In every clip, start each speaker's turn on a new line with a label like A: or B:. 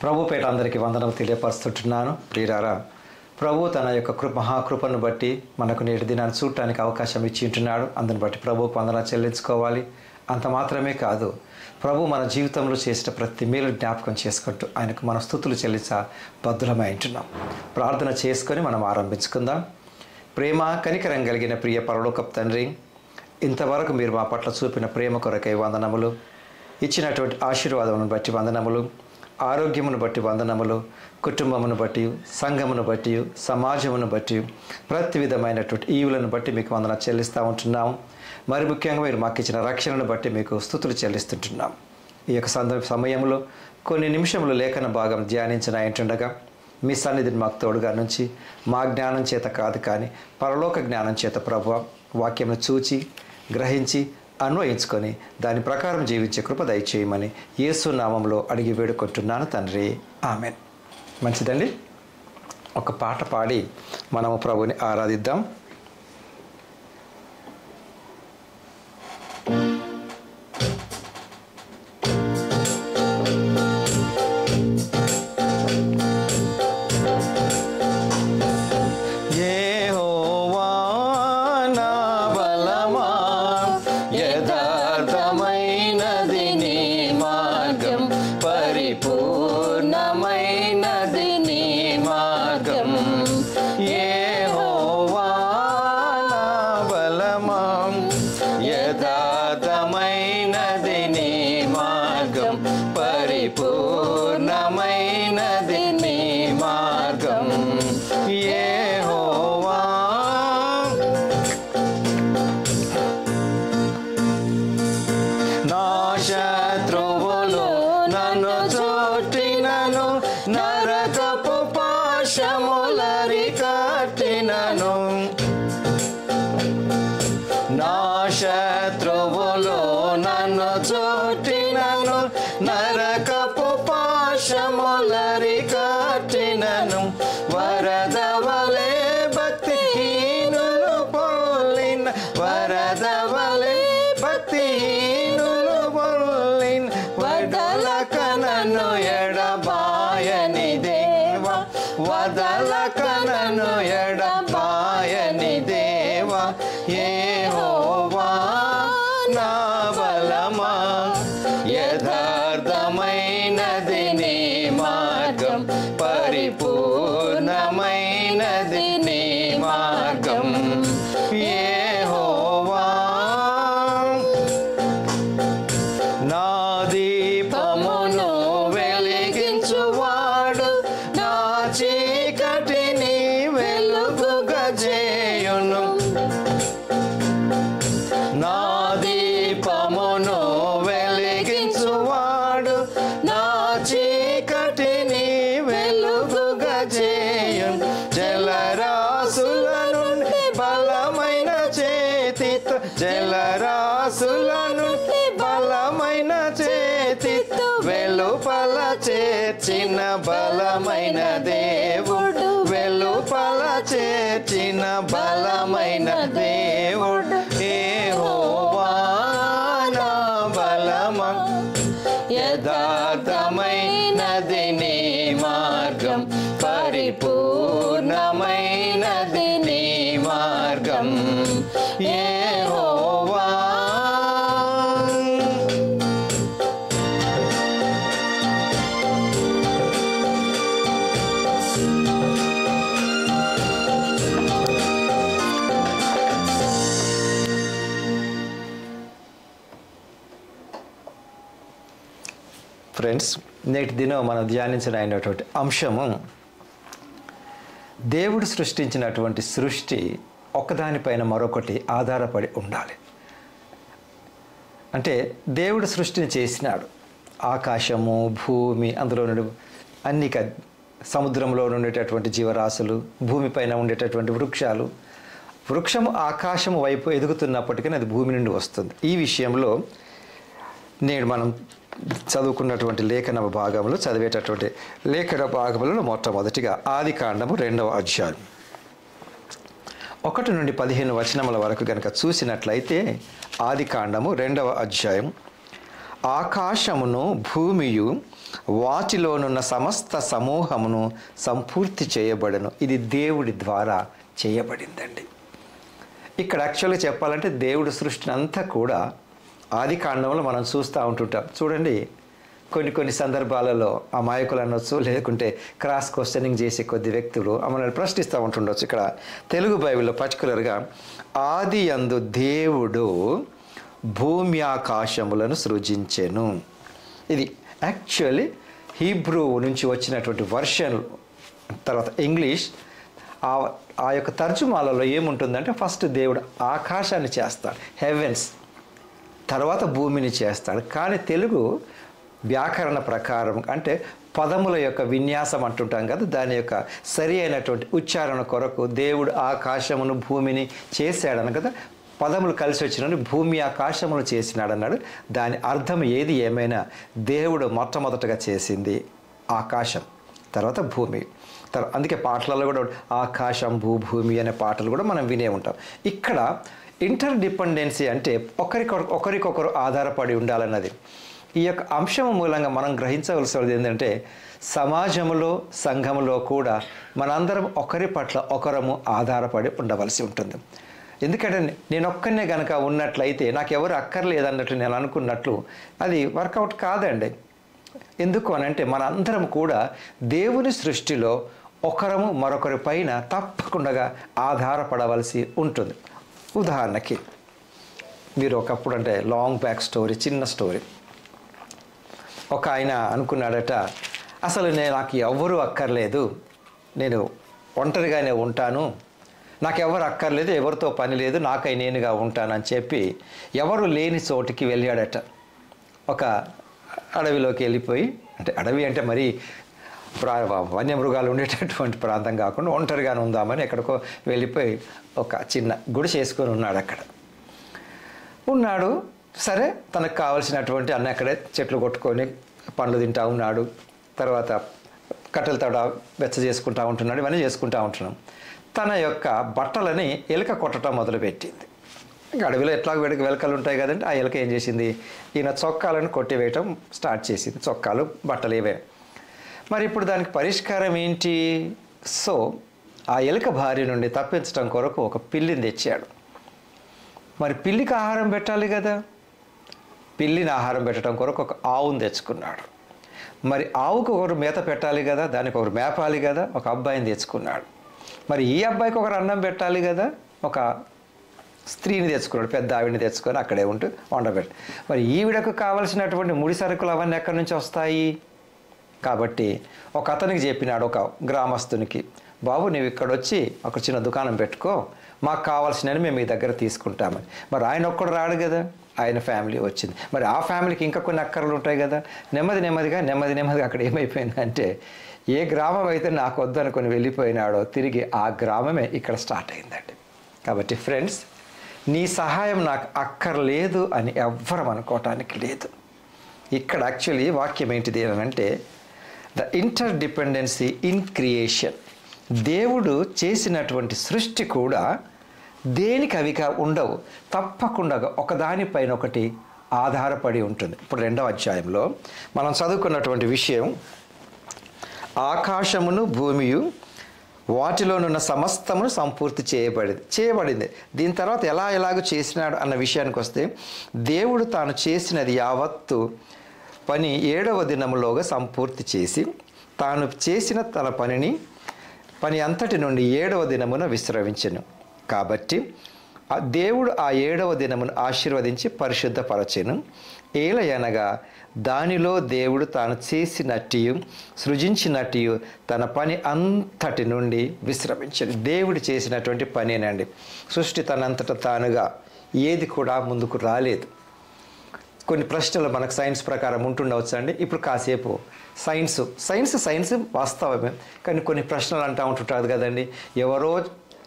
A: ప్రభు పేట అందరికీ వందనం తెలియపరుస్తుంటున్నాను. ప్రియులారా, ప్రభు తన యొక్క మహాకృపను బట్టి మనకు నేటి దినాన్ని చూడటానికి అవకాశం ఇచ్చి ఉంటున్నాడు. అందుని బట్టి ప్రభుకు వందన చెల్లించుకోవాలి. అంత మాత్రమే కాదు, ప్రభు మన జీవితంలో చేసిన ప్రతి మేలు జ్ఞాపకం చేసుకుంటూ ఆయనకు మన స్తుతులు చెల్లించ బద్ధులమై ఉంటున్నాం. ప్రార్థన చేసుకొని మనం ఆరంభించుకుందాం. ప్రేమ కనికరం కలిగిన ప్రియ పరలోకపు తండ్రి, ఇంతవరకు మీరు మా పట్ల చూపిన ప్రేమ కొరకై వందనములు, ఇచ్చినటువంటి ఆశీర్వాదమును బట్టి వందనములు, ఆరోగ్యమును బట్టి వందనములు, కుటుంబమును బట్టి, సంఘమును బట్టి, సమాజమును బట్టి, ప్రతి విధమైనటువంటి ఈవులను బట్టి మీకు వందన చెల్లిస్తూ ఉంటున్నాం. మరి ముఖ్యంగా మీరు మాకు ఇచ్చిన రక్షణను బట్టి మీకు స్తుతులు చెల్లిస్తుంటున్నాం. ఈ యొక్క సమయంలో కొన్ని నిమిషములు లేఖన భాగం ధ్యానించిన ఏంటుండగా మీ సన్నిధిని మాకు తోడుగా నుంచి మా జ్ఞానం చేత కాదు కానీ పరలోక జ్ఞానం చేత ప్రభువా వాక్యమును చూచి గ్రహించి అన్వయించుకొని దాని ప్రకారం జీవించే కృప దయచేయమని యేసు నామంలో అడిగి వేడుకుంటున్నాను తండ్రి, ఆమెన్. మంచిదండి, ఒక పాట పాడి మనము ప్రభుని ఆరాధిద్దాం.
B: వదలకనను ఎడబాయని దేవా, యెహోవా నా బలమా, యథార్థమైనది నీ మార్గం, పరిపూర్ణమైనది నీ మార్గం. యెహోవా నా దీపమును వెలిగించువాడు, నా చీకటిని వెలుగుగా చేయును. నా దీపమును వెలిగించువాడు, నా చీకటిని వెలుగుగా చేయును. జలరాశుల నుండి బలమైన చేతితో, జలరాశుల నుండి బలమైన చేతితో వెలుపల చేర్చిన బలమైన దేవుడు, వెలుపల చేర్చిన బలమైన దేవుడు. యెహోవా నా బలమా, యథార్థమైనది నీ మార్గం, పరిపూర్ణమైనది నీ మార్గం. యెహోవా
A: ఫ్రెండ్స్, నేటి దినం మనం ధ్యానించిన అయినటువంటి అంశము, దేవుడు సృష్టించినటువంటి సృష్టి ఒకదానిపైన మరొకటి ఆధారపడి ఉండాలి. అంటే దేవుడు సృష్టిని చేసినాడు, ఆకాశము, భూమి, అందులో నుండి అన్ని సముద్రంలో ఉండేటటువంటి జీవరాశులు, భూమిపైన ఉండేటటువంటి వృక్షాలు. వృక్షము ఆకాశము వైపు ఎదుగుతున్నప్పటికీ అది భూమి నుండి వస్తుంది. ఈ విషయంలో నేడు మనం చదువుకున్నటువంటి లేఖన భాగంలో చదివేటటువంటి లేఖన భాగంలో మొట్టమొదటిగా ఆదికాండము 2వ అధ్యాయం 1 నుండి 15 వచనముల వరకు కనుక చూసినట్లయితే, ఆదికాండము 2వ అధ్యాయం ఆకాశమును భూమియు వాటిలోనున్న సమస్త సమూహమును సంపూర్తి చేయబడను. ఇది దేవుడి ద్వారా చేయబడిందండి. ఇక్కడ యాక్చువల్గా చెప్పాలంటే దేవుడి సృష్టిని అంతా కూడా ఆది కాండంలో మనం చూస్తూ ఉంటుంటాం. చూడండి, కొన్ని సందర్భాలలో అమాయకులు అనొచ్చు, లేకుంటే క్రాస్ క్వశ్చనింగ్ చేసే కొద్ది వ్యక్తులు మనల్ని ప్రశ్నిస్తూ ఉంటుండొచ్చు. ఇక్కడ తెలుగు బైబిల్లో పర్టికులర్గా ఆది యందు దేవుడు భూమి ఆకాశములను సృజించెను. ఇది యాక్చువల్లీ హీబ్రూ నుంచి వచ్చినటువంటి వర్షన్. తర్వాత ఇంగ్లీష్ ఆ యొక్క తర్జుమాలలో ఏముంటుందంటే ఫస్ట్ దేవుడు ఆకాశాన్ని చేస్తాడు, హెవెన్స్, తర్వాత భూమిని చేస్తాడు. కానీ తెలుగు వ్యాకరణ ప్రకారం అంటే పదముల యొక్క విన్యాసం అంటుంటాం కదా, దాని యొక్క సరి అయినటువంటి ఉచ్చారణ కొరకు దేవుడు ఆకాశమును భూమిని చేశాడని కదా, పదములు కలిసి వచ్చినని భూమి ఆకాశమును చేసినాడు అన్నాడు. దాని అర్థం ఏది ఏమైనా దేవుడు మొట్టమొదటగా చేసింది ఆకాశం, తర్వాత భూమి. అందుకే పాటలలో కూడా ఆకాశం భూమి అనే పాటలు కూడా మనం వినే ఉంటాం. ఇక్కడ ఇంటర్ డిపెండెన్సీ అంటే ఒకరికొకరు ఆధారపడి ఉండాలన్నది. ఈ యొక్క అంశం మూలంగా మనం గ్రహించవలసినది ఏంటంటే సమాజంలో సంఘంలో కూడా మనందరం ఒకరి పట్ల ఒకరము ఆధారపడి ఉండవలసి ఉంటుంది. ఎందుకంటే నేను ఒక్కనే కనుక ఉన్నట్లయితే నాకు ఎవరు అక్కర్లేదన్నట్లు నేను అనుకున్నట్లు అది వర్కౌట్ కాదండి. ఎందుకు అనంటే మనందరం కూడా దేవుని సృష్టిలో ఒకరము మరొకరి పైన తప్పకుండా ఆధారపడవలసి ఉంటుంది. ఉదాహరణకి మీరు ఒకప్పుడు అంటే లాంగ్ బ్యాక్ స్టోరీ, చిన్న స్టోరీ. ఒక ఆయన అనుకున్నాడట, అసలు నాకు ఎవ్వరూ అక్కర్లేదు, నేను ఒంటరిగానే ఉంటాను, నాకు ఎవరు అక్కర్లేదు, ఎవరితో పని లేదు, నాకై నేనుగా ఉంటానని చెప్పి ఎవరు లేని చోటికి వెళ్ళాడట. ఒక అడవిలోకి వెళ్ళిపోయి, అంటే అడవి అంటే మరీ వన్యమృగాలు ఉండేటటువంటి ప్రాంతం కాకుండా ఒంటరిగానే ఉందామని ఎక్కడికో వెళ్ళిపోయి ఒక చిన్న గుడి చేసుకొని ఉన్నాడు. అక్కడ ఉన్నాడు. సరే, తనకు కావాల్సినటువంటి అన్నీ అక్కడే చెట్లు కొట్టుకొని పండ్లు తింటూ ఉన్నాడు. తర్వాత కట్టెల తోట వెచ్చ చేసుకుంటూ ఉంటున్నాడు. ఇవన్నీ చేసుకుంటూ ఉంటున్నాం. తన యొక్క బట్టలని ఎలుక కొట్టడం మొదలుపెట్టింది. ఇంకా అడవిలో ఎట్లా వెలకలు ఉంటాయి కదండి. ఆ ఎలుక ఏం చేసింది, ఈయన చొక్కాలను కొట్టివేయటం స్టార్ట్ చేసింది. చొక్కాలు, బట్టలు ఇవే. మరి ఇప్పుడు దానికి పరిష్కారం ఏంటి? సో ఆ ఎలుక భార్య నుండి తప్పించడం కొరకు ఒక పిల్లిని తెచ్చాడు. మరి పిల్లికి ఆహారం పెట్టాలి కదా, పిల్లిని ఆహారం పెట్టడం కొరకు ఒక ఆవును తెచ్చుకున్నాడు. మరి ఆవుకు ఒకరు మేత పెట్టాలి కదా, దానికి ఒకరు మేపాలి కదా, ఒక అబ్బాయిని తెచ్చుకున్నాడు. మరి ఈ అబ్బాయికి ఒకరు అన్నం పెట్టాలి కదా, ఒక స్త్రీని తెచ్చుకున్నాడు, పెద్ద ఆవిడని తెచ్చుకొని అక్కడే ఉంటూ వండబెట్టి. మరి ఈవిడకు కావలసినటువంటి ముడి సరుకులు అవన్నీ ఎక్కడి నుంచి వస్తాయి? కాబట్టి ఒక అతనికి చెప్పినాడు, ఒక గ్రామస్తునికి, బాబు నువ్వు ఇక్కడ వచ్చి ఒక చిన్న దుకాణం పెట్టుకో, మాకు కావాల్సినవి మేము మీ దగ్గర తీసుకుంటామని. మరి ఆయన ఒక్కడు రాడు కదా, ఆయన ఫ్యామిలీ వచ్చింది. మరి ఆ ఫ్యామిలీకి ఇంకా కొన్ని అక్కర్లు ఉంటాయి కదా. నెమ్మదిగా అక్కడ ఏమైపోయిందంటే ఏ గ్రామం అయితే నాకు వద్దనుకొని వెళ్ళిపోయినాడో తిరిగి ఆ గ్రామమే ఇక్కడ స్టార్ట్ అయిందండి. కాబట్టి ఫ్రెండ్స్, నీ సహాయం నాకు అక్కర్లేదు అని ఎవ్వరం అనుకోవటానికి లేదు. ఇక్కడ యాక్చువల్లీ వాక్యం ఏంటిది అని అంటే the inter dependency in creation. దేవుడు చేసినటువంటి సృష్టి కూడా దేనికి అవిగా ఉండవు, తప్పకుండా ఒకదానిపైన ఒకటి ఆధారపడి ఉంటుంది. ఇప్పుడు 2వ అధ్యాయంలో మనం చదువుకున్నటువంటి విషయం, ఆకాశమును భూమియు వాటిలోనున్న సమస్తమును సంపూర్తి చేయబడింది. దీని తర్వాత ఎలాగో చేసినాడు అన్న విషయానికి వస్తే, దేవుడు తాను చేసినది యావత్తు పని 7వ దినములోగా సంపూర్తి చేసి తాను చేసిన తన పని అంతటి నుండి 7వ దినమున విశ్రమించెను. కాబట్టి దేవుడు ఆ 7వ దినమును ఆశీర్వదించి పరిశుద్ధపరచెను. ఏలయనగా దానిలో దేవుడు తాను చేసినట్టు సృజించినట్టు తన పని అంతటి నుండి విశ్రమించను. దేవుడు చేసినటువంటి పనేనండి. సృష్టి తనంతట తానుగా ఏది కూడా ముందుకు రాలేదు. కొన్ని ప్రశ్నలు మనకు సైన్స్ ప్రకారం ఉంటుండవచ్చు అండి. ఇప్పుడు కాసేపు సైన్స్ వాస్తవమే, కానీ కొన్ని ప్రశ్నలు అంటూ ఉంటుంటుంది కదండి. ఎవరో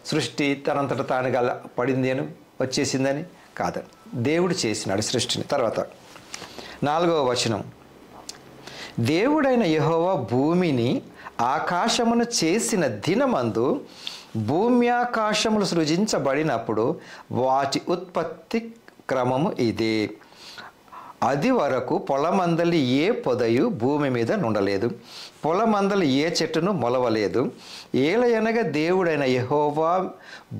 A: సృష్టి తనంతట తానుగా పడింది అని వచ్చేసిందని కాదండి, దేవుడు చేసినాడు సృష్టిని. తర్వాత 4వ వచనం, దేవుడైన యెహోవా భూమిని ఆకాశమును చేసిన దినమందు భూమి ఆకాశములు సృజించబడినప్పుడు వాటి ఉత్పత్తి క్రమము ఇదే. అది వరకు పొలమందలి ఏ పొదయు భూమి మీద నుండలేదు, పొలమందలి ఏ చెట్టును మొలవలేదు. ఏలయనగా దేవుడైన యెహోవా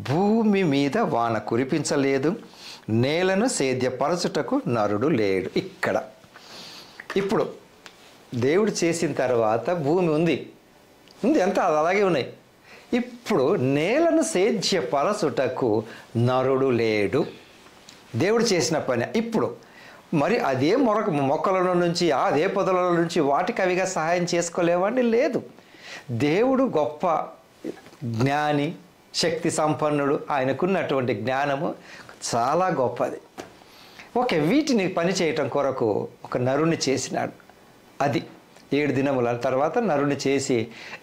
A: భూమి మీద వాన కురిపించలేదు, నేలను సేద్యపరచుటకు నరుడు లేడు. ఇక్కడ ఇప్పుడు దేవుడు చేసిన తర్వాత భూమి ఉంది అంత అలాగే ఉన్నాయి. ఇప్పుడు నేలను సేద్యపరచుటకు నరుడు లేడు. దేవుడు చేసిన పని. ఇప్పుడు మరి అదే మొక్కల నుంచి అదే పొదల నుంచి వాటికి అవిగా సహాయం చేసుకోలేవండి? లేదు. దేవుడు గొప్ప జ్ఞాని, శక్తి సంపన్నుడు. ఆయనకున్నటువంటి జ్ఞానము చాలా గొప్పది. ఓకే, వీటిని పని చేయటం కొరకు ఒక నరుణ్ణి చేసినాడు. అది 7 దినముల తర్వాత నరుని చేసి,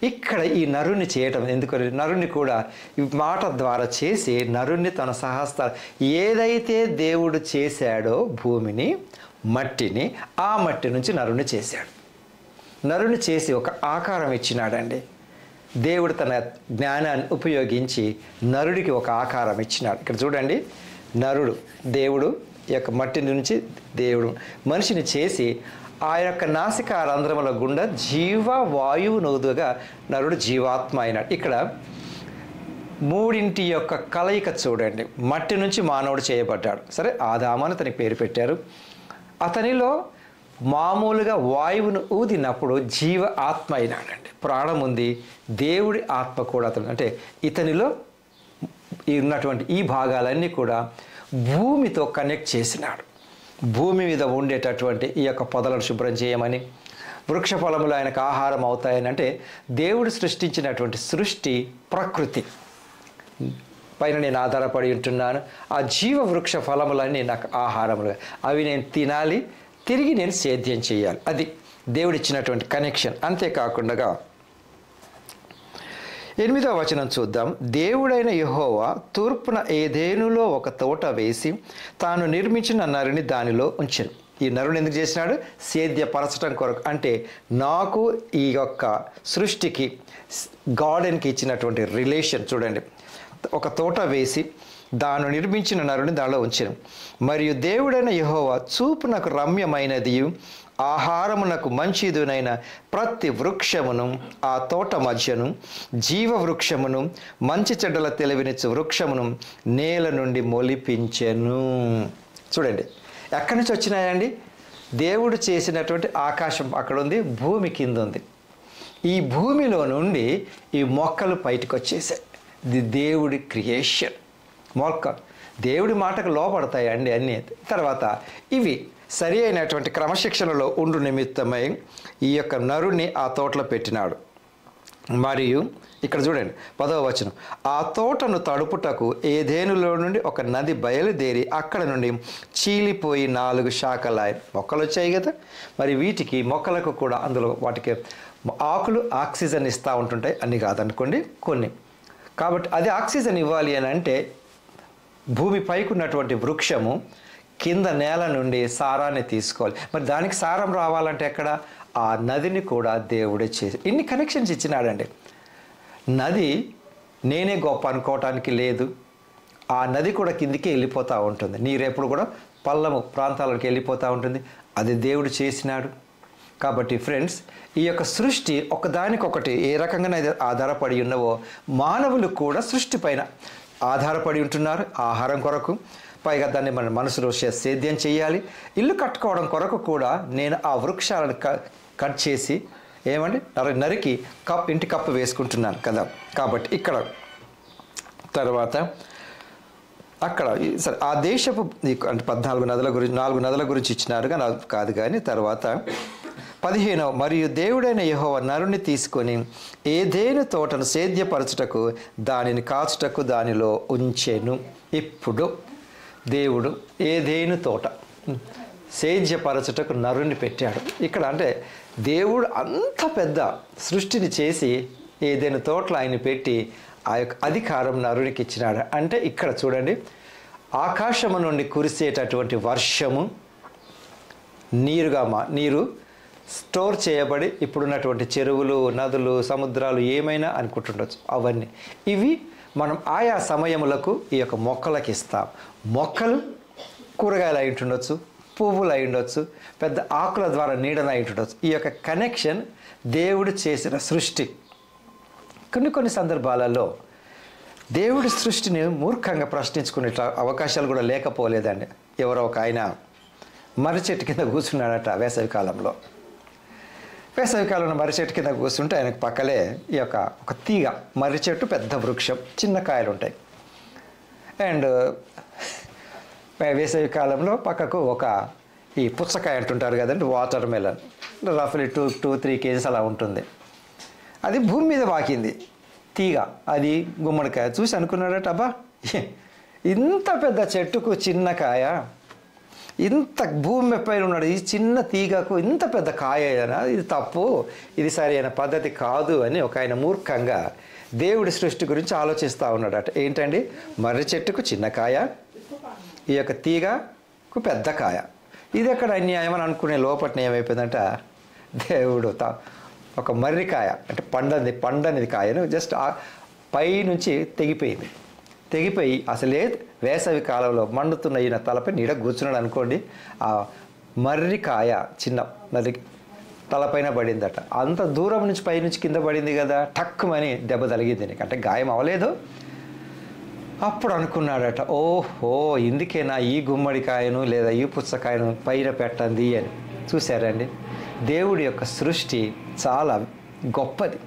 A: ఇక్కడ ఈ నరుని చేయటం ఎందుకని నరుని కూడా ఈ మాట ద్వారా చేసి నరుని తన సహస్త ఏదైతే దేవుడు చేశాడో భూమిని, మట్టిని, ఆ మట్టి నుంచి నరుని చేశాడు. నరుని చేసి ఒక ఆకారం ఇచ్చినాడండి. దేవుడు తన జ్ఞానాన్ని ఉపయోగించి నరుడికి ఒక ఆకారం ఇచ్చినాడు. ఇక్కడ చూడండి, నరుడు దేవుడు యొక్క మట్టి నుంచి దేవుడు మనిషిని చేసి ఆ యొక్క నాసికా రంధ్రముల గుండా జీవవాయువు నోదుగా నరుడు జీవాత్మ అయినాడు. ఇక్కడ మూడింటి యొక్క కలయిక చూడండి. మట్టి నుంచి మానవుడు చేయబడ్డాడు. సరే, ఆదాము అని అతనికి పేరు పెట్టారు. అతనిలో మామూలుగా వాయువును ఊదినప్పుడు జీవ ఆత్మ అయినాడండి. ప్రాణం ఉంది. దేవుడి ఆత్మ కూడా అతను అంటే ఇతనిలో ఉన్నటువంటి ఈ భాగాలన్నీ కూడా భూమితో కనెక్ట్ చేసినాడు. భూమి మీద ఉండేటటువంటి ఈ యొక్క పొదలను శుభ్రం చేయమని, వృక్ష ఫలములు ఆయనకు ఆహారం అవుతాయని. అంటే దేవుడు సృష్టించినటువంటి సృష్టి ప్రకృతి పైన నేను ఆధారపడి ఉంటున్నాను. ఆ జీవ వృక్ష ఫలములన్నీ నాకు ఆహారములు, అవి నేను తినాలి, తిరిగి నేను సేద్యం చేయాలి. అది దేవుడిచ్చినటువంటి కనెక్షన్. అంతేకాకుండా 8వ వచనం చూద్దాం. దేవుడైన యెహోవా తూర్పున ఏదేనులో ఒక తోట వేసి తాను నిర్మించిన నరుని దానిలో ఉంచెను. ఈ నరుని ఎందుకు చేసినాడు? సేద్యపరచడం కొరకు. అంటే నాకు ఈ యొక్క సృష్టికి గార్డెన్కి ఇచ్చినటువంటి రిలేషన్ చూడండి. ఒక తోట వేసి దాను నిర్మించిన నరుని దానిలో ఉంచెను. మరియు దేవుడైన యెహోవా చూపునకు రమ్యమైనది ఆహారమునకు మంచిదునైన ప్రతి వృక్షమును ఆ తోట మధ్యను, జీవ వృక్షమును, మంచి చెడ్డల తెలివినిచ్చు వృక్షమును నేల నుండి మొలిపించెను. చూడండి, ఎక్కడి నుంచి వచ్చినాయండి? దేవుడు చేసినటువంటి ఆకాశం అక్కడ ఉంది, భూమి కింద ఉంది. ఈ భూమిలో నుండి ఈ మొక్కలు బయటకు వచ్చేసాయి. ఇది దేవుడి క్రియేషన్. మొక్క దేవుడి మాటకు లోపడతాయండి అన్నీ. తర్వాత ఇవి సరి అయినటువంటి క్రమశిక్షణలో ఉండు నిమిత్తమై ఈ యొక్క నరుని ఆ తోటలో పెట్టినాడు. మరియు ఇక్కడ చూడండి 10వ వచనం. ఆ తోటను తడుపుటకు ఏదేనులో నుండి ఒక నది బయలుదేరి అక్కడ నుండి చీలిపోయి 4 శాఖలాయి. మొక్కలు వచ్చాయి కదా, మరి వీటికి మొక్కలకు కూడా అందులో వాటికి ఆకులు ఆక్సిజన్ ఇస్తూ ఉంటుంటాయి. అన్ని కాదనుకోండి, కొన్ని. కాబట్టి అది ఆక్సిజన్ ఇవ్వాలి అని అంటే భూమి పైకి ఉన్నటువంటి వృక్షము కింద నేల నుండి సారాన్ని తీసుకోవాలి. మరి దానికి సారం రావాలంటే ఎక్కడ? ఆ నదిని కూడా దేవుడే చేసి ఇన్ని కనెక్షన్స్ ఇచ్చినాడండి. నది నేనే గొప్ప అనుకోవటానికి లేదు. ఆ నది కూడా కిందికి వెళ్ళిపోతూ ఉంటుంది. నీరు ఎప్పుడు కూడా పల్లము ప్రాంతాలకు వెళ్ళిపోతూ ఉంటుంది. అది దేవుడు చేసినాడు. కాబట్టి ఫ్రెండ్స్, ఈ యొక్క సృష్టి ఒకదానికొకటి ఏ రకంగా ఆధారపడి ఉన్నవో మానవులు కూడా సృష్టి పైన ఆధారపడి ఉంటున్నారు ఆహారం కొరకు. పైగా దాన్ని మన మనసులో సేద్యం చేయాలి. ఇల్లు కట్టుకోవడం కొరకు కూడా నేను ఆ వృక్షాలను కట్ చేసి ఏమండి నరికి ఇంటి కప్పు వేసుకుంటున్నాను కదా. కాబట్టి ఇక్కడ తర్వాత అక్కడ సరే ఆ దేశపు అంటే 14 నదుల గురించి 4 నదుల గురించి ఇచ్చినారుగా కాదు. కానీ తర్వాత 15 మరియు దేవుడైన యెహోవా నరుని తీసుకొని ఏదేను తోటను సేద్యపరచుటకు దానిని కాచుటకు దానిలో ఉంచెను. ఇప్పుడు దేవుడు ఏదేను తోట సేద్యపరచుటకు నరుని పెట్టాడు. ఇక్కడ అంటే దేవుడు అంత పెద్ద సృష్టిని చేసి ఏదేను తోటలో ఆయన పెట్టి ఆ యొక్క అధికారం నరునికి ఇచ్చినాడు. అంటే ఇక్కడ చూడండి, ఆకాశము నుండి కురిసేటటువంటి వర్షము నీరు స్టోర్ చేయబడి ఇప్పుడున్నటువంటి చెరువులు, నదులు, సముద్రాలు ఏమైనా అనుకుంటుండొచ్చు. అవన్నీ ఇవి మనం ఆయా సమయములకు ఈ యొక్క మొక్కలకి ఇస్తాం. మొక్కలు కూరగాయలు అయి ఉంటుండొచ్చు, పువ్వులు అయి ఉండొచ్చు, పెద్ద ఆకుల ద్వారా నీడన అయి ఉండొచ్చు. ఈ యొక్క కనెక్షన్ దేవుడు చేసిన సృష్టి. కొన్ని సందర్భాలలో దేవుడి సృష్టిని మూర్ఖంగా ప్రశ్నించుకునే అవకాశాలు కూడా లేకపోలేదండి. ఎవరో ఒక ఆయన మర్రి చెట్టు కింద కూర్చున్నాడట వేసవికాలంలో. వేసవికాలంలో మర్రి చెట్టు కింద కూర్చుంటే ఆయనకు పక్కలే ఈ యొక్క ఒక తీగ, మర్రి చెట్టు పెద్ద వృక్షం, చిన్న కాయలు ఉంటాయి. అండ్ వేసవి కాలంలో పక్కకు ఒక ఈ పుచ్చకాయ అంటుంటారు కదండి, వాటర్ మెలన్, రఫ్లీ 2-3 kgs అలా ఉంటుంది. అది భూమి మీద వాకింది తీగ, అది గుమ్మడికాయ. చూసి అనుకున్నాడట, అబ్బా ఇంత పెద్ద చెట్టుకు చిన్న కాయ, ఇంత భూమి పైన ఉన్నాడు, ఈ చిన్న తీగకు ఇంత పెద్ద కాయ అయినా ఇది తప్పు, ఇది సరైన పద్ధతి కాదు అని ఒక ఆయన మూర్ఖంగా దేవుడి సృష్టి గురించి ఆలోచిస్తూ ఉన్నాడట. ఏంటండి, మర్రి చెట్టుకు చిన్న కాయ, ఈ యొక్క తీగకు పెద్ద కాయ, ఇది ఎక్కడ అన్యాయం అని అనుకునే లోపట్న ఏమైపోయిందంట, దేవుడు ఒక మర్రికాయ అంటే పండనిది కాయను జస్ట్ పై నుంచి తెగిపోయి అసలే వేసవి కాలంలో మండుతున్న ఈయన తలపై నీడ కూర్చున్నాడు అనుకోండి, ఆ మర్రికాయ చిన్న మర్రి తలపైన పడిందట. అంత దూరం నుంచి పైనుంచి కింద పడింది కదా, టక్కుమని దెబ్బ తగిలింది నీకు, అంటే గాయం అవ్వలేదు. అప్పుడు అనుకున్నాడట, ఓహో ఇందుకేనా ఈ గుమ్మడికాయను లేదా ఈ పుచ్చకాయను పైన పెట్టండి అని. చూశారండి, దేవుడి యొక్క సృష్టి చాలా గొప్పది,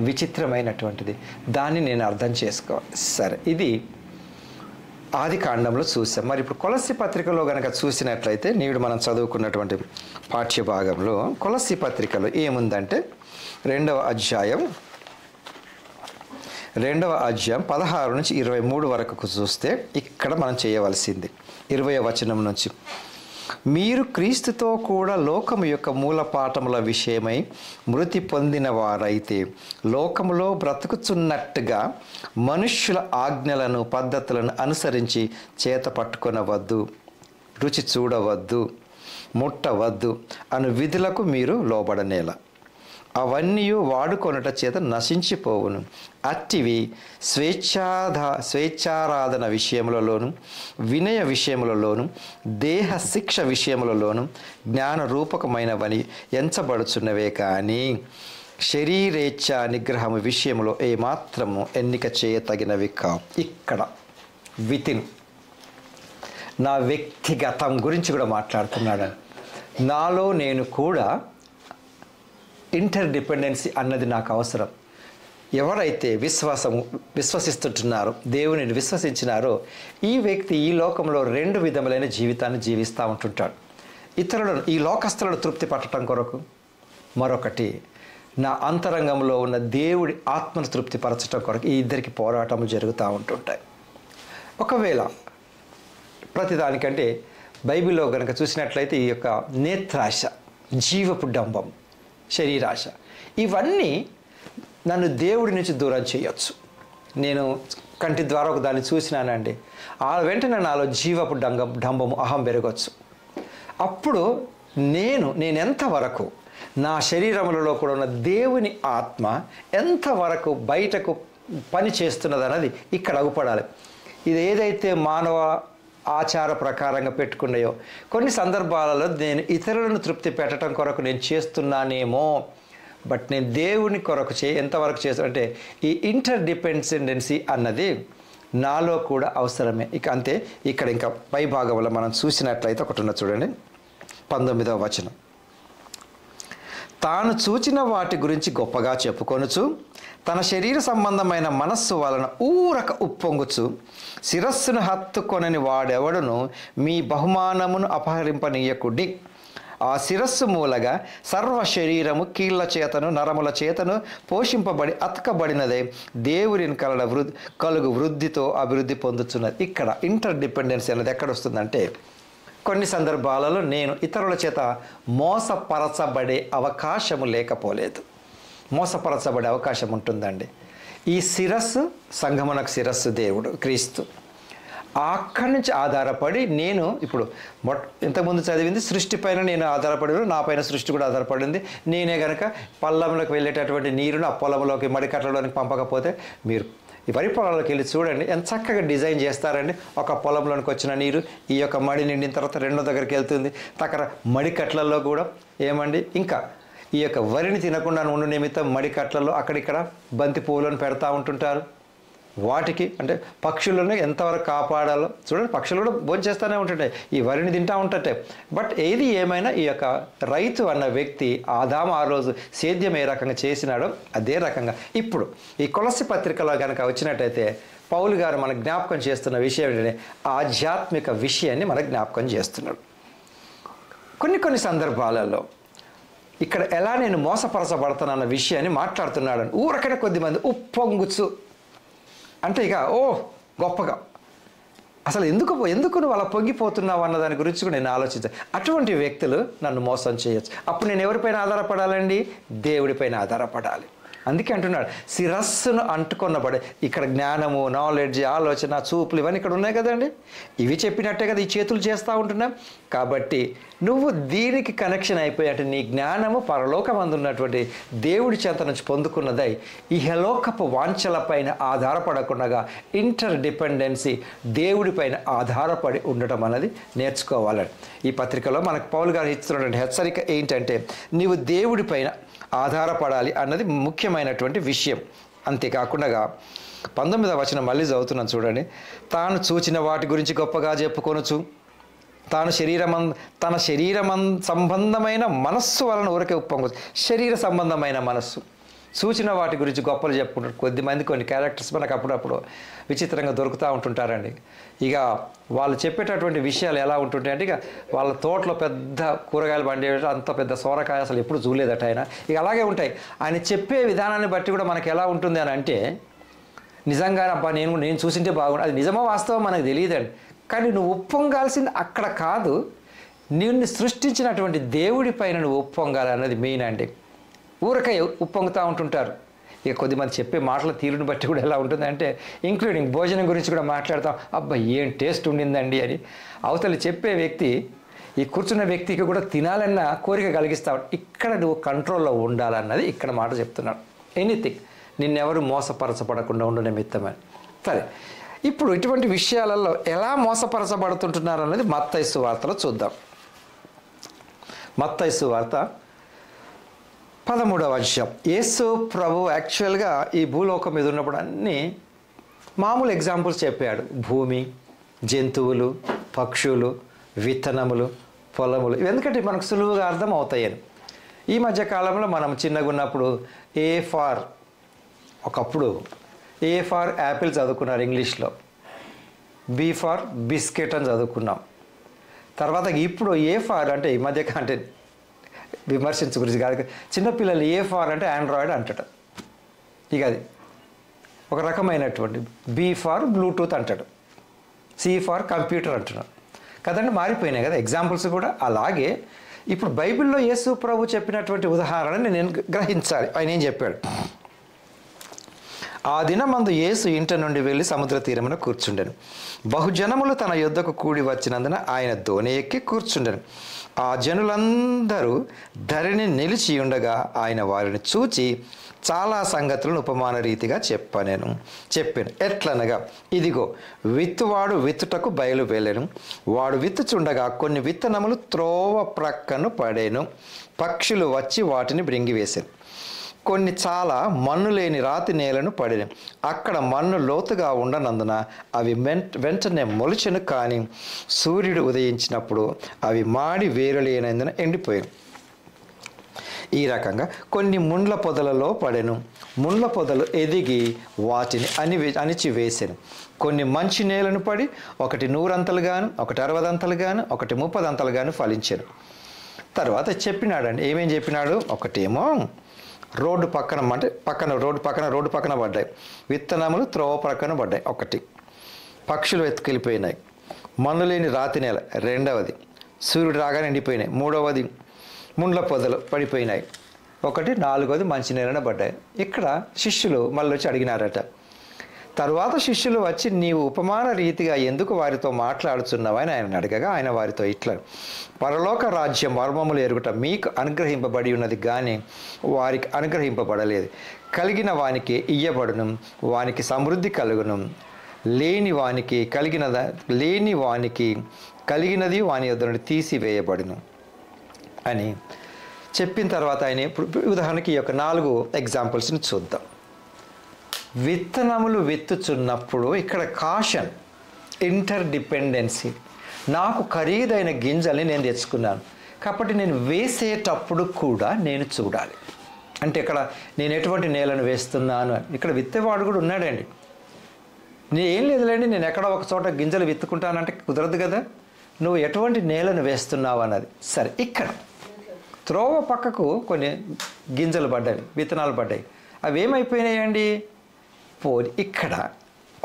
A: విచిత్రమైనటువంటిది. దాన్ని నేను అర్థం చేసుకోవాలి. సరే, ఇది ఆది కాండంలో చూసాం. మరి ఇప్పుడు కొలస్సీ పత్రికలో కనుక చూసినట్లయితే, నేడు మనం చదువుకున్నటువంటి పాఠ్య భాగంలో కొలస్సీ పత్రికలో ఏముందంటే 2వ అధ్యాయం 16 నుంచి 23 వరకు చూస్తే ఇక్కడ మనం చేయవలసింది 20వ వచనం నుంచి, మీరు క్రీస్తుతో కూడా లోకము యొక్క మూలపాఠముల విషయమై మృతి పొందిన వారైతే లోకములో బ్రతుకుచున్నట్టుగా మనుష్యుల ఆజ్ఞలను పద్ధతులను అనుసరించి చేత పట్టుకొనవద్దు, రుచి చూడవద్దు, ముట్టవద్దు అను విధులకు మీరు లోబడనేలా. అవన్నీ వాడుకొనుట చేత నశించిపోవును. అట్టివి స్వేచ్ఛారాధన విషయములలోను, వినయ విషయములలోను, దేహ శిక్ష విషయములలోను జ్ఞాన రూపకమైనవని ఎంచబడుచున్నవే కానీ శరీరేచ్ఛ నిగ్రహము విషయంలో ఏమాత్రము ఎన్నిక చేయతగినవి కావు. ఇక్కడ వితిన్ నా వ్యక్తిగతం గురించి కూడా మాట్లాడుతున్నాడు. నాలో నేను కూడా ఇంటర్ డిపెండెన్సీ అన్నది నాకు అవసరం. ఎవరైతే విశ్వసిస్తుంటున్నారో, దేవునిని విశ్వసించినారో, ఈ వ్యక్తి ఈ లోకంలో 2 విధములైన జీవితాన్ని జీవిస్తూ ఉంటుంటాడు. ఇతరులను, ఈ లోకస్తులను తృప్తి పట్టడం కొరకు, మరొకటి నా అంతరంగంలో ఉన్న దేవుడి ఆత్మను తృప్తిపరచడం కొరకు. ఈ ఇద్దరికి పోరాటము జరుగుతూ ఉంటుంటాయి. ఒకవేళ ప్రతిదానికంటే బైబిల్లో కనుక చూసినట్లయితే ఈ యొక్క నేత్రాశ, జీవపు డంబం, శరీరాశ, ఇవన్నీ నన్ను దేవుడి నుంచి దూరం చేయొచ్చు. నేను కంటి ద్వారా ఒక దాన్ని చూసినానండి, ఆ వెంటనే నాలో జీవపు డంబము, అహం పెరగచ్చు. అప్పుడు నేను ఎంతవరకు నా శరీరములలో కూడా ఉన్న దేవుని ఆత్మ ఎంతవరకు బయటకు పని చేస్తున్నది అన్నది ఇక్కడ అగుపడాలి. ఇది ఏదైతే మానవ ఆచార ప్రకారంగా పెట్టుకున్నాయో, కొన్ని సందర్భాలలో నేను ఇతరులను తృప్తి పెట్టడం కొరకు నేను చేస్తున్నానేమో, బట్ నేను దేవుని కొరకు ఎంతవరకు చేస్తానంటే ఈ ఇంటర్ డిపెండెన్సీ అన్నది నాలో కూడా అవసరమే. ఇక అంతే. ఇక్కడ ఇంకా పై భాగంలో మనం చూసినట్లయితే ఒకటి ఉన్నది చూడండి, 19వ వచనం. తాను చూచిన వాటి గురించి గొప్పగా చెప్పుకొనుచు తన శరీర సంబంధమైన మనస్సు వలన ఊరక ఉప్పొంగుచు శిరస్సును హత్తుకొనని వాడెవడును మీ బహుమానమును అపహరింపనీయకుడి. ఆ శిరస్సు మూలగా సర్వ శరీరము కీళ్ల చేతను నరముల చేతను పోషింపబడి అతకబడినదే దేవుని కలుగు వృద్ధితో అభివృద్ధి పొందుతున్నది. ఇక్కడ ఇంటర్ డిపెండెన్సీ అనేది ఎక్కడ వస్తుందంటే, కొన్ని సందర్భాలలో నేను ఇతరుల చేత మోసపరచబడే అవకాశము లేకపోలేదు. మోసపరచబడే అవకాశం ఉంటుందండి. ఈ శిరస్సు, సంఘమునకు శిరస్సు దేవుడు క్రీస్తు. అక్కడి నుంచి ఆధారపడి నేను ఇప్పుడు ఇంతకుముందు చదివింది సృష్టి పైన నేను ఆధారపడి, నా పైన సృష్టి కూడా ఆధారపడింది. నేనే కనుక పొలంలోకి వెళ్ళేటటువంటి నీరును ఆ పొలంలోకి మడికట్టలోనికి పంపకపోతే మీరు ఈ వరి పొలాల్లోకి వెళ్ళి చూడండి ఎంత చక్కగా డిజైన్ చేస్తారండి. ఒక పొలంలోనికి వచ్చిన నీరు ఈ యొక్క మడి నిండిన తర్వాత రెండో దగ్గరికి వెళ్తుంది. తక్కర మడి కట్లల్లో కూడా ఏమండి ఇంకా ఈ యొక్క వరిని తినకుండా ఉండు నిమిత్తం మడి కట్లలో అక్కడిక్కడ బంతి పువ్వులను పెడతా ఉంటుంటారు. వాటికి అంటే పక్షులను ఎంతవరకు కాపాడాలో చూడండి, పక్షులు కూడా భోంచేస్తూనే ఉంటుంటాయి, ఈ వరిని తింటూ ఉంటుంటాయి. బట్ ఏది ఏమైనా ఈ యొక్క రైతు అన్న వ్యక్తి ఆదాము ఆ రోజు సేద్యం ఏ రకంగా చేసినాడో అదే రకంగా ఇప్పుడు ఈ కొలస్సీ పత్రికలో కనుక వచ్చినట్టయితే పౌలు గారు మనకు జ్ఞాపకం చేస్తున్న విషయం ఏంటంటే ఆధ్యాత్మిక విషయాన్ని మనకు జ్ఞాపకం చేస్తున్నాడు. కొన్ని సందర్భాలలో ఇక్కడ ఎలా నేను మోసపరచబడతానన్న విషయాన్ని మాట్లాడుతున్నాడు. ఊరకనే కొద్దిమంది ఉప్పొంగుచ్చు అంటే ఇక గొప్పగా అసలు ఎందుకు నువ్వు అలా పొంగిపోతున్నావు అన్న దాని గురించి కూడా నేను ఆలోచించాను. అటువంటి వ్యక్తులు నన్ను మోసం చేయొచ్చు. అప్పుడు నేను ఎవరిపైన ఆధారపడాలండి? దేవుడిపైన ఆధారపడాలి. అందుకే అంటున్నాడు శిరస్సును అంటుకొన్నబడే ఇక్కడ జ్ఞానము, నాలెడ్జ్, ఆలోచన, చూపులు ఇవన్నీ ఇక్కడ ఉన్నాయి కదండి. ఇవి చెప్పినట్టే కదా ఈ చేతులు చేస్తూ ఉంటున్నాం. కాబట్టి నువ్వు దీనికి కనెక్షన్ అయిపోయి అంటే నీ జ్ఞానము పరలోకమందు ఉన్నటువంటి దేవుడి చేత నుంచి పొందుకున్నదై ఇహలోకపు వాంఛలపైన ఆధారపడకుండా ఇంటర్ డిపెండెన్సీ దేవుడిపైన ఆధారపడి ఉండటం అనేది నేర్చుకోవాలని ఈ పత్రికలో మనకు పౌలు గారు ఇస్తున్నటువంటి హెచ్చరిక ఏంటంటే నీవు దేవుడిపైన ఆధారపడాలి అన్నది ముఖ్యమైనటువంటి విషయం. అంతేకాకుండా 19వ వచనం మళ్ళీ చదువుతున్నాను చూడండి. తాను చూచిన వాటి గురించి గొప్పగా చెప్పుకొనొచ్చు, తన శరీరం సంబంధమైన మనస్సు వలన ఊరికే ఉప్పొంగొచ్చు. శరీర సంబంధమైన మనస్సు చూచిన వాటి గురించి గొప్పలు చెప్పుకుంటారు. కొద్దిమంది కొన్ని క్యారెక్టర్స్ మనకు అప్పుడప్పుడు విచిత్రంగా దొరుకుతూ ఉంటుంటారండి. ఇక వాళ్ళు చెప్పేటటువంటి విషయాలు ఎలా ఉంటుంటాయి అంటే ఇక వాళ్ళ తోటలో పెద్ద కూరగాయలు పండే అంత పెద్ద సోరకాయ అసలు ఎప్పుడు చూడలేదట ఆయన. ఇక అలాగే ఉంటాయి. ఆయన చెప్పే విధానాన్ని బట్టి కూడా మనకు ఎలా ఉంటుంది అని అంటే నిజంగానే అబ్బా నేను చూసింటే బాగుండు, అది నిజమో వాస్తవం మనకు తెలియదండి. కానీ నువ్వు ఉప్పొంగాల్సింది అక్కడ కాదు, నిన్ను సృష్టించినటువంటి దేవుడి పైన నువ్వు ఉప్పొంగాలి అన్నది మెయిన్ అండి. ఊరకాయ ఉప్పొంగుతూ ఉంటుంటారు. ఇక కొద్దిమంది చెప్పే మాటల తీరుని బట్టి కూడా ఎలా ఉంటుంది అంటే ఇంక్లూడింగ్ భోజనం గురించి కూడా మాట్లాడతాం. అబ్బా ఏం టేస్ట్ ఉండిందండి అని అవతల చెప్పే వ్యక్తి ఈ కూర్చున్న వ్యక్తికి కూడా తినాలన్న కోరిక కలిగిస్తావు. ఇక్కడ నువ్వు కంట్రోల్లో ఉండాలన్నది ఇక్కడ మాట చెప్తున్నాడు. ఎనీథింగ్ నిన్నెవరు మోసపరచబడకుండా ఉండు నిమిత్తమని. సరే, ఇప్పుడు ఇటువంటి విషయాలలో ఎలా మోసపరచబడుతుంటున్నారు అన్నది మత్తయి సువార్తలో చూద్దాం. మత్తయి సువార్త 13వ అధ్యాయం. యేసు ప్రభు యాక్చువల్గా ఈ భూలోకం మీద ఉన్నప్పుడు అన్నీ మామూలు ఎగ్జాంపుల్స్ చెప్పాడు. భూమి, జంతువులు, పక్షులు, విత్తనములు, పొలములు, ఎందుకంటే మనకు సులువుగా అర్థం అవుతాయని. ఈ మధ్య కాలంలో మనం చిన్నగా ఉన్నప్పుడు ఒకప్పుడు ఏ ఫార్ యాపిల్ చదువుకున్నారు ఇంగ్లీష్లో, బి ఫార్ బిస్కెట్ అని చదువుకున్నాం. తర్వాత ఇప్పుడు ఏ ఫార్ అంటే ఈ మధ్య అంటే విమర్శించు గురించి కాదు, చిన్నపిల్లలు ఏ ఫార్ అంటే ఆండ్రాయిడ్ అంటాడు. ఇక అది ఒక రకమైనటువంటి బి ఫార్ బ్లూటూత్ అంటాడు, సి ఫార్ కంప్యూటర్ అంటున్నాడు కదండి. మారిపోయినాయి కదా ఎగ్జాంపుల్స్ కూడా. అలాగే ఇప్పుడు బైబిల్లో యేసు ప్రభు చెప్పినటువంటి ఉదాహరణని నేను గ్రహించాలి. ఆయన ఏం చెప్పాడు? ఆ దినమందు యేసు ఇంట నుండి వెళ్ళి సముద్ర తీరమున కూర్చుండెను. బహుజనములు తన యొద్దకు కూడి వచ్చినందున ఆయన దోణి ఎక్కి కూర్చుండెను. ఆ జనులందరూ ధరిని నిలిచి ఉండగా ఆయన వారిని చూచి చాలా సంగతులను ఉపమాన రీతిగా చెప్పాను. ఎట్లనగా, ఇదిగో విత్తువాడు విత్తుటకు బయలు వెళ్ళెను. వాడు విత్తుచుండగా కొన్ని విత్తనములు త్రోవ ప్రక్కను పడేను. పక్షులు వచ్చి వాటిని బ్రింగివేశాను. కొన్ని చాలా మన్ను లేని రాతి నేలను పడిన. అక్కడ మన్ను లోతుగా ఉండనందున అవి వెంటనే మొలిచెను. కానీ సూర్యుడు ఉదయించినప్పుడు అవి మాడి వేరులేనందున ఎండిపోయాను. ఈ రకంగా కొన్ని ముండ్ల పొదలలో పడెను. ముండ్ల పొదలు ఎదిగి వాటిని అణిచివేసెను. కొన్ని మంచి నేలను పడి ఒకటి 100 అంతలుగాను, ఒకటి 60 అంతలుగాను, ఒకటి 30 అంతలుగాను ఫలించాను. తర్వాత చెప్పినాడండి. ఏమేం చెప్పినాడు? ఒకటేమో రోడ్డు పక్కన పడ్డాయి. విత్తనములు త్రోవ ప్రక్కన పడ్డాయి. ఒకటి, పక్షులు ఎత్తుకెళ్ళిపోయినాయి. మన్ను లేని రాతి నేల రెండవది, సూర్యుడు రాగానే ఎండిపోయినాయి. మూడవది ముండ్ల పొదలు పడిపోయినాయి. ఒకటి, నాలుగవది మంచి నేలన పడ్డాయి. ఇక్కడ శిష్యులు మళ్ళీ వచ్చి అడిగినారట, తరువాత శిష్యులు వచ్చి నీవు ఉపమాన రీతిగా ఎందుకు వారితో మాట్లాడుచున్నావని ఆయన అడగగా ఆయన వారితో ఇట్లా, పరలోక రాజ్యం మర్మములు ఎరుగుట మీకు అనుగ్రహింపబడి ఉన్నది కానీ వారికి అనుగ్రహింపబడలేదు. కలిగిన వానికి ఇయ్యబడును, వానికి సమృద్ధి కలుగును, లేని వానికి కలిగినది వాని యొద్ద నుండి తీసివేయబడును అని చెప్పిన తర్వాత ఆయన ఉదాహరణకి ఈ యొక్క 4 ఎగ్జాంపుల్స్ని చూద్దాం. విత్తనములు విత్తుచున్నప్పుడు ఇక్కడ కాషన్, ఇంటర్డిపెండెన్సీ. నాకు ఖరీదైన గింజల్ని నేను తెచ్చుకున్నాను కాబట్టి నేను వేసేటప్పుడు కూడా నేను చూడాలి. అంటే ఇక్కడ నేను ఎటువంటి నేలను వేస్తున్నాను, ఇక్కడ విత్తేవాడు కూడా ఉన్నాడండి. నేను ఏం లేదులేండి, నేను ఎక్కడ ఒక చోట గింజలు విత్తుకుంటానంటే కుదరదు కదా. నువ్వు ఎటువంటి నేలను వేస్తున్నావు అన్నది. సరే, ఇక్కడ త్రోవ పక్కకు కొన్ని గింజలు పడ్డాయి, విత్తనాలు పడ్డాయి. అవి ఏమైపోయినాయండి? పోయి ఇక్కడ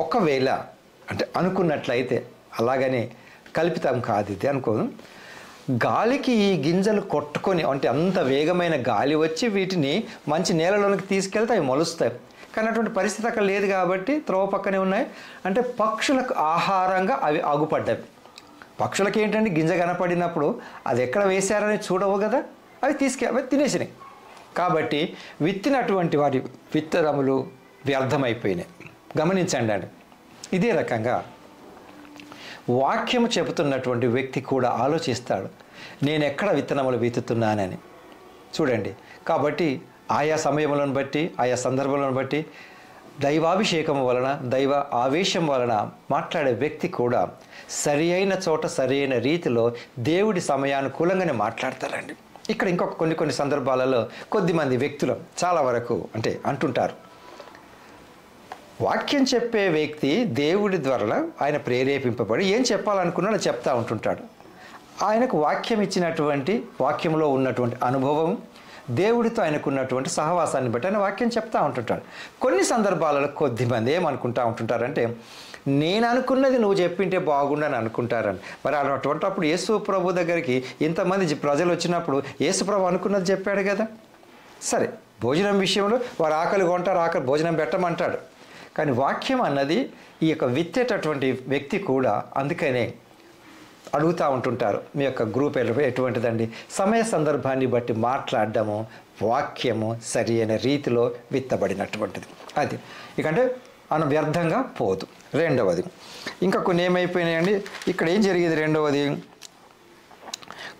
A: ఒకవేళ అంటే అనుకున్నట్లయితే, అలాగని కల్పితం కాదు ఇది అనుకోను, గాలికి ఈ గింజలు కొట్టుకొని, అంటే అంత వేగమైన గాలి వచ్చి వీటిని మంచి నేలలోనికి తీసుకెళ్తే అవి మొలుస్తాయి. కానీ అటువంటి పరిస్థితి అక్కడ లేదు కాబట్టి త్రోవ పక్కనే ఉన్నాయి. అంటే పక్షులకు ఆహారంగా అవి ఆగుపడ్డాయి. పక్షులకి ఏంటంటే గింజ కనపడినప్పుడు అది ఎక్కడ వేశారని చూడవు కదా, అవి అవి తినేసినాయి. కాబట్టి విత్తినటువంటి వారి విత్తనములు వ్యర్థమైపోయినాయి. గమనించండి అండి. ఇదే రకంగా వాక్యము చెబుతున్నటువంటి వ్యక్తి కూడా ఆలోచిస్తాడు, నేను ఎక్కడ విత్తనములు విత్తుతున్నానని. చూడండి, కాబట్టి ఆయా సమయములను బట్టి, ఆయా సందర్భాలను బట్టి దైవాభిషేకం వలన, దైవ ఆవేశం వలన మాట్లాడే వ్యక్తి కూడా సరి అయిన చోట సరి అయిన రీతిలో దేవుడి సమయానుకూలంగానే మాట్లాడతారండి. ఇక్కడ ఇంకొక కొన్ని సందర్భాలలో కొద్దిమంది వ్యక్తులు చాలా వరకు అంటే అంటుంటారు, వాక్యం చెప్పే వ్యక్తి దేవుడి ద్వారా ఆయన ప్రేరేపింపబడి ఏం చెప్పాలనుకున్నాడో చెప్తా ఉంటుంటాడు. ఆయనకు వాక్యం ఇచ్చినటువంటి, వాక్యంలో ఉన్నటువంటి అనుభవం, దేవుడితో ఆయనకున్నటువంటి సహవాసాన్ని బట్టి ఆయన వాక్యం చెప్తా ఉంటుంటాడు. కొన్ని సందర్భాలలో కొద్దిమంది ఏమనుకుంటా ఉంటుంటారంటే, నేను అనుకున్నది నువ్వు చెప్పింటే బాగుండని అనుకుంటారని. మరి అటువంటిప్పుడు యేసు ప్రభు దగ్గరికి ఇంతమంది ప్రజలు వచ్చినప్పుడు యేసు ప్రభు అనుకున్నది చెప్పాడు కదా. సరే, భోజనం విషయంలో వారు ఆకలి కొంటారు, ఆకలి భోజనం పెట్టమంటాడు. కానీ వాక్యం అన్నది ఈ యొక్క విత్తేటటువంటి వ్యక్తి కూడా అందుకనే అడుగుతూ ఉంటుంటారు, మీ యొక్క గ్రూప్ ఎటువంటిదండి? సమయ సందర్భాన్ని బట్టి మాట్లాడడము, వాక్యము సరి అయిన రీతిలో విత్తబడినటువంటిది అది. ఇకంటే వ్యర్థంగా పోదు. రెండవది ఇంకా కొన్ని ఏమైపోయినాయండి, ఇక్కడ ఏం జరిగేది? రెండవది,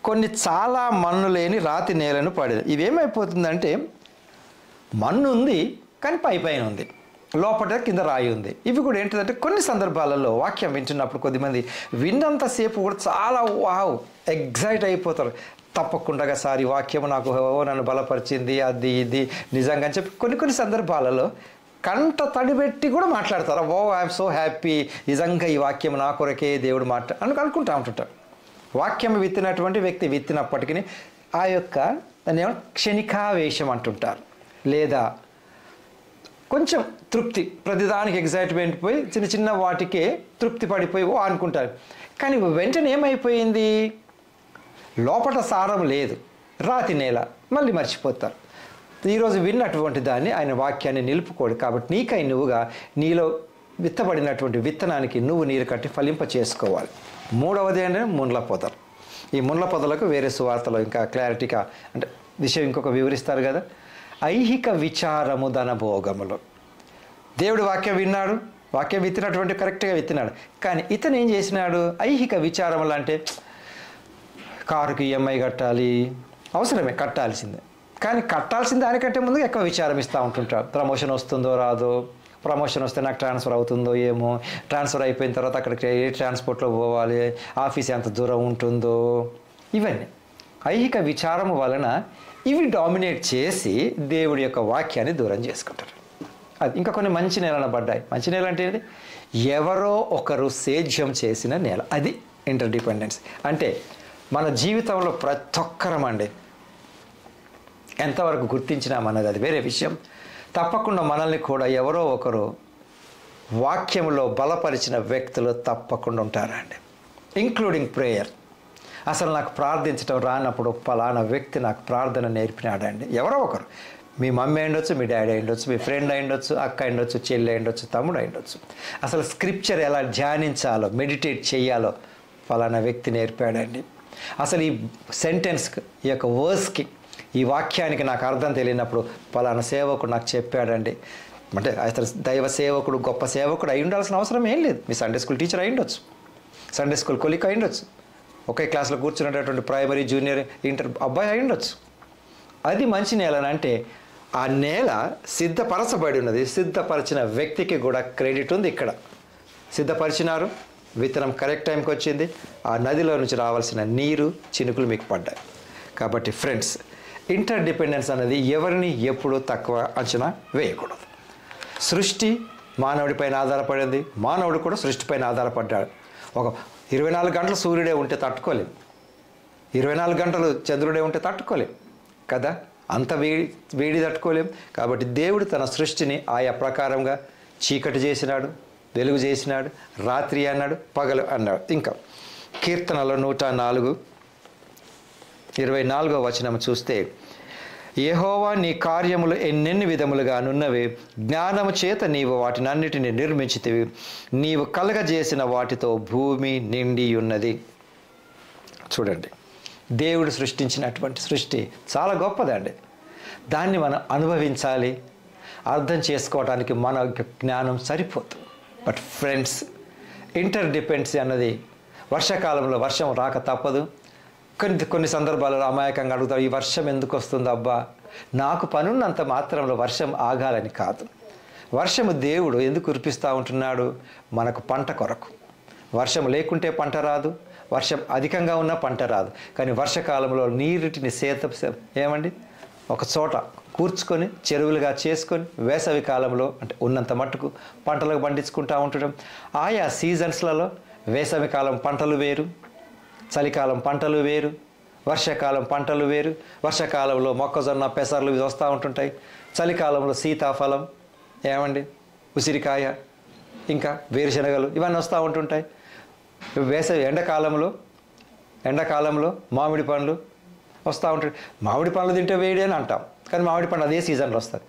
A: కొన్ని చాలా మన్ను లేని రాతి నేలను పడేది. ఇవేమైపోతుందంటే మన్ను ఉంది కానీ పైన ఉంది, లోపల కింద రాయి ఉంది. ఇవి కూడా ఏంటిదంటే కొన్ని సందర్భాలలో వాక్యం వింటున్నప్పుడు కొద్దిమంది విన్నంతసేపు కూడా చాలా ఎగ్జైట్ అయిపోతారు. తప్పకుండా సారి వాక్యం నాకు నన్ను బలపరిచింది, అది ఇది నిజంగా అని చెప్పి కొన్ని సందర్భాలలో కంట తడిపెట్టి కూడా మాట్లాడతారు. ఐఎమ్ సో హ్యాపీ, నిజంగా ఈ వాక్యం నా కొరకే దేవుడు అనుకుంటా ఉంటుంటారు. వాక్యం విత్తినటువంటి వ్యక్తి విత్తినప్పటికీ ఆ యొక్క దాన్ని ఏమో క్షణికావేశం అంటుంటారు, లేదా కొంచెం తృప్తి, ప్రతిదానికి ఎగ్జైట్మెంట్ పోయి చిన్న వాటికే తృప్తి పడిపోయి అనుకుంటారు. కానీ వెంటనే ఏమైపోయింది? లోపల సారం లేదు, రాతి నేల, మళ్ళీ మర్చిపోతారు. ఈరోజు విన్నటువంటి దాన్ని, ఆయన వాక్యాన్ని నిలుపుకోడు. కాబట్టి నీకై నువ్వుగా నీలో విత్తబడినటువంటి విత్తనానికి నువ్వు నీరు కట్టి ఫలింప చేసుకోవాలి. మూడవది ఏంటంటే ముండ్ల పొదలు. ఈ ముండ్ల పొదలకు వేరే సువార్తలో ఇంకా క్లారిటీగా అంటే విషయం ఇంకొక వివరిస్తారు కదా. ఐహిక విచారము ధనభోగములు. దేవుడు వాక్యం విన్నాడు, వాక్యం విత్తినటువంటి కరెక్ట్గా విత్తినాడు. కానీ ఇతను ఏం చేసినాడు? ఐహిక విచారములు అంటే కారుకి ఈఎంఐ కట్టాలి, అవసరమే కట్టాల్సిందే. కానీ కట్టాల్సిన దానికంటే ముందు ఎక్కువ విచారం ఇస్తూ ఉంటుంటాడు. ప్రమోషన్ వస్తుందో రాదో, ప్రమోషన్ వస్తే నాకు ట్రాన్స్ఫర్ అవుతుందో ఏమో, ట్రాన్స్ఫర్ అయిపోయిన తర్వాత అక్కడికి ఏ ట్రాన్స్పోర్ట్లో పోవాలి, ఆఫీస్ ఎంత దూరం ఉంటుందో, ఇవన్నీ ఐహిక విచారము వలన ఇవి డామినేట్ చేసి దేవుడి యొక్క వాక్యాన్ని దూరం చేసుకుంటారు. అది ఇంకా కొన్ని మంచి నేలను పడ్డాయి. మంచి నేల అంటే ఏంటి? ఎవరో ఒకరు సేద్యం చేసిన నేల. అది ఇంటర్డిపెండెన్స్ అంటే మన జీవితంలో ప్రతి ఒక్కరమండి ఎంతవరకు గుర్తించినామన్నది అది వేరే విషయం. తప్పకుండా మనల్ని కూడా ఎవరో ఒకరు వాక్యంలో బలపరిచిన వ్యక్తులు తప్పకుండా ఉంటారండి, ఇంక్లూడింగ్ ప్రేయర్. అసలు నాకు ప్రార్థించడం రానప్పుడు పలానా వ్యక్తి నాకు ప్రార్థన నేర్పినాడండి. ఎవరో ఒకరు మీ మమ్మీ అయిండొచ్చు, మీ డాడీ అయిండొచ్చు, మీ ఫ్రెండ్ అయిండొచ్చు, అక్క అయిండొచ్చు, చెల్లి అయిండొచ్చు, తమ్ముడు అయిండొచ్చు. అసలు స్క్రిప్చర్ ఎలా ధ్యానించాలో, మెడిటేట్ చేయాలో ఫలానా వ్యక్తి నేర్పాడండి. అసలు ఈ సెంటెన్స్కి, ఈ యొక్క వర్స్కి, ఈ వాక్యానికి నాకు అర్థం తెలియనప్పుడు ఫలానా సేవకుడు నాకు చెప్పాడండి. అంటే అసలు దైవ సేవకుడు, గొప్ప సేవకుడు అయి ఉండాల్సిన అవసరం ఏం లేదు. మీ సండే స్కూల్ టీచర్ అయిండొచ్చు, సండే స్కూల్ కొలిక్ అయిండొచ్చు, ఒకే క్లాస్లో కూర్చున్నటువంటి ప్రైమరీ, జూనియర్, ఇంటర్ అబ్బాయి అయిండొచ్చు. అది మంచి నేలనంటే ఆ నేల సిద్ధపరచబడి ఉన్నది. సిద్ధపరిచిన వ్యక్తికి కూడా క్రెడిట్ ఉంది. ఇక్కడ సిద్ధపరిచినారు, విత్తనం కరెక్ట్ టైంకి వచ్చింది, ఆ నదిలో నుంచి రావాల్సిన నీరు చినుకులు మీకు పడ్డాయి. కాబట్టి ఫ్రెండ్స్, ఇంటర్ డిపెండెన్స్ అనేది ఎవరిని ఎప్పుడూ తక్కువ అంచనా వేయకూడదు. సృష్టి మానవుడిపైన ఆధారపడింది, మానవుడు కూడా సృష్టిపైన ఆధారపడ్డాడు. ఒక 24 గంటలు సూర్యుడే ఉంటే తట్టుకోలేం, 24 గంటలు చంద్రుడే ఉంటే తట్టుకోలేం కదా, అంత వేడి తట్టుకోలేం. కాబట్టి దేవుడు తన సృష్టిని ఆయా ప్రకారంగా చీకటి చేసినాడు, వెలుగు చేసినాడు, రాత్రి అన్నాడు, పగలు అన్నాడు. ఇంకా కీర్తనలో 104:24 వచనం చూస్తే, యెహోవా నీ కార్యములు ఎన్నెన్ని విధములుగా నున్నవి, జ్ఞానము చేత నీవు వాటినన్నిటిని నిర్మించితివి, నీవు కలగజేసిన వాటితో భూమి నిండి ఉన్నది. చూడండి, దేవుడు సృష్టించినటువంటి సృష్టి చాలా గొప్పదండి. దాన్ని మనం అనుభవించాలి, అర్థం చేసుకోవడానికి మన జ్ఞానం సరిపోతుంది. బట్ ఫ్రెండ్స్, ఇంటర్ డిపెండెన్సీ అన్నది వర్షాకాలంలో వర్షం రాక తప్పదు. కొన్ని సందర్భాలలో అమాయకంగా అడుగుతారు, ఈ వర్షం ఎందుకు వస్తుంది అబ్బా? నాకు పనున్నంత మాత్రంలో వర్షం ఆగాలని కాదు. వర్షము దేవుడు ఎందుకు కురిపిస్తూ ఉంటున్నాడు? మనకు పంట కొరకు. వర్షం లేకుంటే పంట రాదు, వర్షం అధికంగా ఉన్నా పంట రాదు. కానీ వర్షకాలంలో నీటిని ఏమండి ఒక చోట కూర్చుకొని చెరువులుగా చేసుకొని వేసవి కాలంలో అంటే ఉన్నంత మట్టుకు పంటలకు పండించుకుంటూ ఉండటం. ఆయా సీజన్స్లలో వేసవి కాలం పంటలు వేరు, చలికాలం పంటలు వేరు, వర్షాకాలం పంటలు వేరు. వర్షాకాలంలో మొక్కజొన్న, పెసర్లు ఇవి వస్తూ ఉంటుంటాయి. చలికాలంలో సీతాఫలం, ఏమండి ఉసిరికాయ, ఇంకా వేరుశనగలు ఇవన్నీ వస్తూ ఉంటుంటాయి. ఎండాకాలంలో మామిడి పండ్లు వస్తూ ఉంటాయి. మామిడి పండ్లు తింటే వేడి అని అంటాం, కానీ మామిడి పండు అదే సీజన్లో వస్తుంది.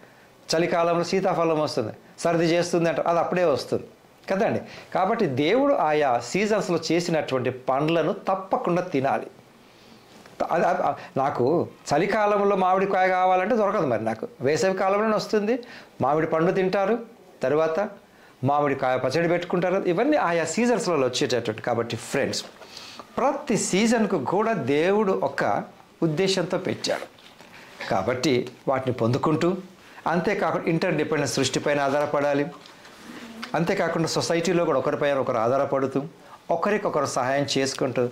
A: చలికాలంలో సీతాఫలం వస్తుంది, సర్ది చేస్తుంది అంటాం, అది అప్పుడే వస్తుంది కదండి. కాబట్టి దేవుడు ఆయా సీజన్స్లో చేసినటువంటి పండ్లను తప్పకుండా తినాలి. నాకు చలికాలంలో మామిడికాయ కావాలంటే దొరకదు, మరి నాకు వేసవి కాలంలోనే వస్తుంది. మామిడి పండు తింటారు, తర్వాత మామిడికాయ పచ్చడి పెట్టుకుంటారు. ఇవన్నీ ఆయా సీజన్స్లలో వచ్చేటటువంటి. కాబట్టి ఫ్రెండ్స్, ప్రతి సీజన్కు కూడా దేవుడు ఒక ఉద్దేశంతో పెట్టాడు. కాబట్టి వాటిని పొందుకుంటూ, అంతేకాకుండా ఇంటర్ డిపెండెన్స్ సృష్టిపైన ఆధారపడాలి. అంతేకాకుండా సొసైటీలో కూడా ఒకరిపైన ఒకరు ఆధారపడుతూ, ఒకరికొకరు సహాయం చేసుకుంటూ,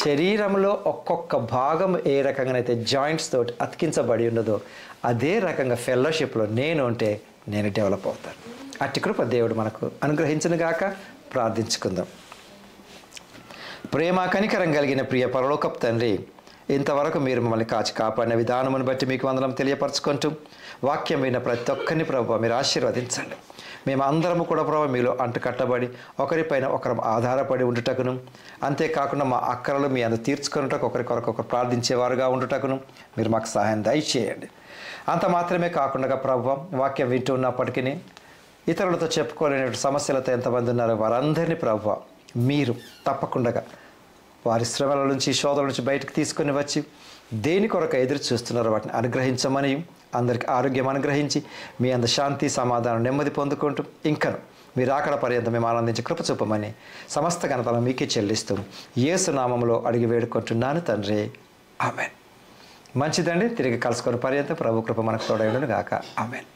A: శరీరంలో ఒక్కొక్క భాగం ఏ రకంగానైతే జాయింట్స్ తోటి అతికించబడి ఉన్నదో అదే రకంగా ఫెలోషిప్లో నేను ఉంటే నేను డెవలప్ అవుతాను. అట్టి కృప దేవుడు మనకు అనుగ్రహించును గాక. ప్రార్థించుకుందాం. ప్రేమ కనికరం కలిగిన ప్రియ పరలోకపు తండ్రి, ఇంతవరకు మీరు మమ్మల్ని కాచి కాపాడిన విధానమును బట్టి మీకు వందనం తెలియపరచుకుంటూ, వాక్యం విన్న ప్రతి ఒక్కరిని ప్రభువా మీరు ఆశీర్వదించండి. మేము అందరము కూడా ప్రభావ మీలో అంటుకట్టబడి ఒకరిపైన ఒకరు ఆధారపడి ఉండుటకును, అంతేకాకుండా మా అక్కరలు మీ అందు తీర్చుకున్నటకు ఒకరికొరకొకరు ప్రార్థించేవారుగా ఉండుటకును మీరు మాకు సహాయం దయచేయండి. అంత మాత్రమే కాకుండా ప్రభువ, వాక్యం వింటూ ఉన్నప్పటికీ ఇతరులతో చెప్పుకోలేని సమస్యలతో ఎంతమంది ఉన్నారో వారందరినీ ప్రభువ మీరు తప్పకుండా వారి శ్రమల నుంచి, శోధనల నుంచి బయటకు తీసుకొని వచ్చి దేని కొరకు ఎదురు చూస్తున్నారో వాటిని అనుగ్రహించమని, అందరికి ఆరోగ్యం అనుగ్రహించి మీ అంత శాంతి, సమాధానం, నెమ్మది పొందుకుంటూ ఇంకను మీరు అక్కడ పర్యంతం మేము ఆనందించి కృప చూపమని సమస్త ఘనతలను మీకే చెల్లిస్తూ యేసు నామములో అడిగి వేడుకుంటున్నాను తండ్రి, ఆమెన్. మంచిదండి. తిరిగి కలుసుకొని పర్యంతం ప్రభు కృప మనకు తోడైండును గాక. ఆమెన్.